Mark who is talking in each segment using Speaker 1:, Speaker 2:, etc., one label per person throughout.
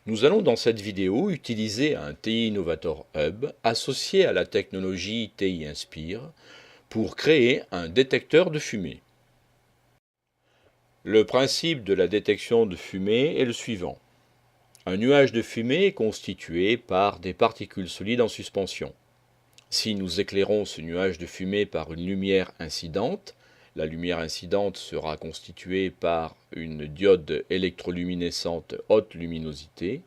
Speaker 1: Nous allons dans cette vidéo utiliser un TI Innovator Hub associé à la technologie TI Inspire pour créer un détecteur de fumée. Le principe de la détection de fumée est le suivant. Un nuage de fumée est constitué par des particules solides en suspension. Si nous éclairons ce nuage de fumée par une lumière incidente, la lumière incidente sera constituée par une diode électroluminescente haute luminosité.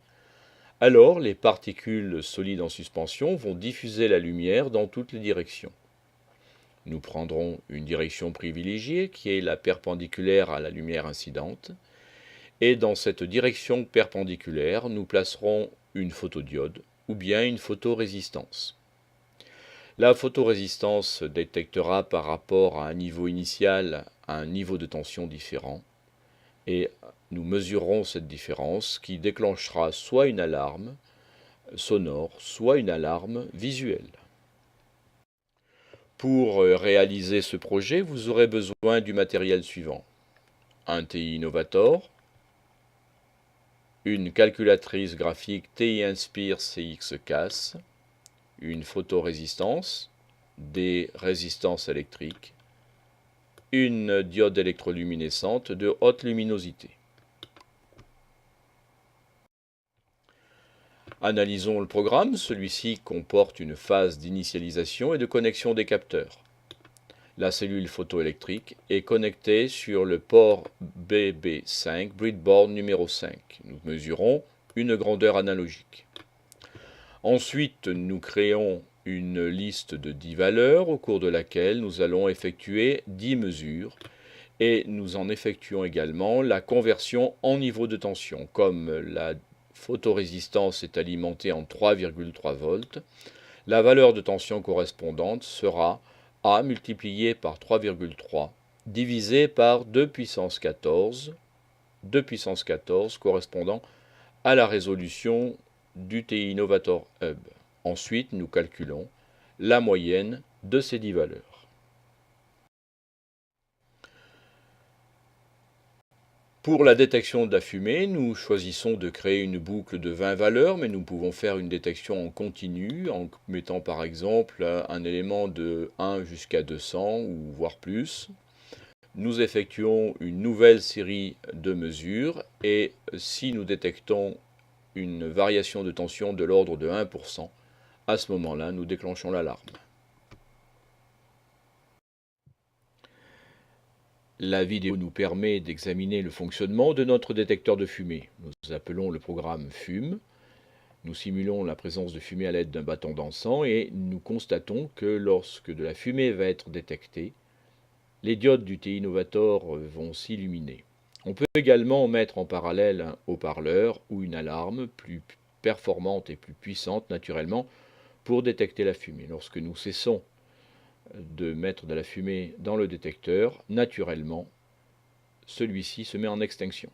Speaker 1: Alors, les particules solides en suspension vont diffuser la lumière dans toutes les directions. Nous prendrons une direction privilégiée qui est la perpendiculaire à la lumière incidente. Et dans cette direction perpendiculaire, nous placerons une photodiode ou bien une photorésistance. La photorésistance détectera par rapport à un niveau initial un niveau de tension différent. Et nous mesurerons cette différence qui déclenchera soit une alarme sonore, soit une alarme visuelle. Pour réaliser ce projet, vous aurez besoin du matériel suivant. Un TI Innovator, une calculatrice graphique TI Inspire CX-CAS, une photorésistance, des résistances électriques, une diode électroluminescente de haute luminosité. Analysons le programme. Celui-ci comporte une phase d'initialisation et de connexion des capteurs. La cellule photoélectrique est connectée sur le port BB5, breadboard numéro 5. Nous mesurons une grandeur analogique. Ensuite, nous créons une liste de 10 valeurs au cours de laquelle nous allons effectuer 10 mesures et nous en effectuons également la conversion en niveau de tension. Comme la photorésistance est alimentée en 3,3 volts, la valeur de tension correspondante sera A multiplié par 3,3 divisé par 2 puissance 14, 2 puissance 14 correspondant à la résolution du TI Innovator Hub. Ensuite, nous calculons la moyenne de ces 10 valeurs. Pour la détection de la fumée, nous choisissons de créer une boucle de 20 valeurs, mais nous pouvons faire une détection en continu en mettant par exemple un élément de 1 jusqu'à 200 ou voire plus. Nous effectuons une nouvelle série de mesures et si nous détectons une variation de tension de l'ordre de 1%, à ce moment-là, nous déclenchons l'alarme. La vidéo nous permet d'examiner le fonctionnement de notre détecteur de fumée. Nous appelons le programme FUME. Nous simulons la présence de fumée à l'aide d'un bâton d'encens et nous constatons que lorsque de la fumée va être détectée, les diodes du TI Innovator vont s'illuminer. On peut également mettre en parallèle un haut-parleur ou une alarme plus performante et plus puissante naturellement pour détecter la fumée. Lorsque nous cessons de mettre de la fumée dans le détecteur, naturellement, celui-ci se met en extinction.